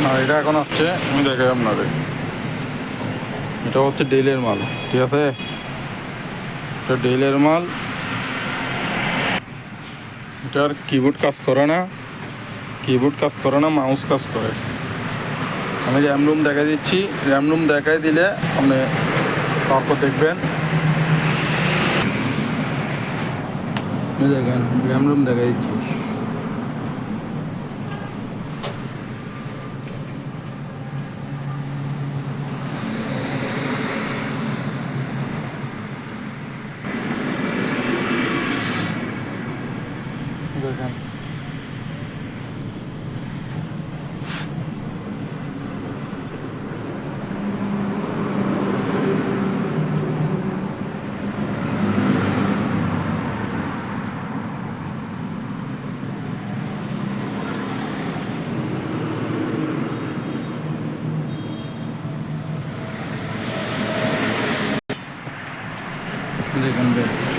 না, এটা এখন আসছে, আমি দেখাই আপনাদের। এটা হচ্ছে ডেলের মাল, ঠিক আছে? এটা ডেলের মাল। এটার কিবোর্ড কাজ করে না, মাউস কাজ করে। আমি র্যাম রুম দেখাই দিচ্ছি। র্যাম রুম দেখাই দিলে আপনি তারপর দেখবেন। দেখেন, র্যাম রুম দেখাই দিচ্ছি। দেখেন, দেখেন।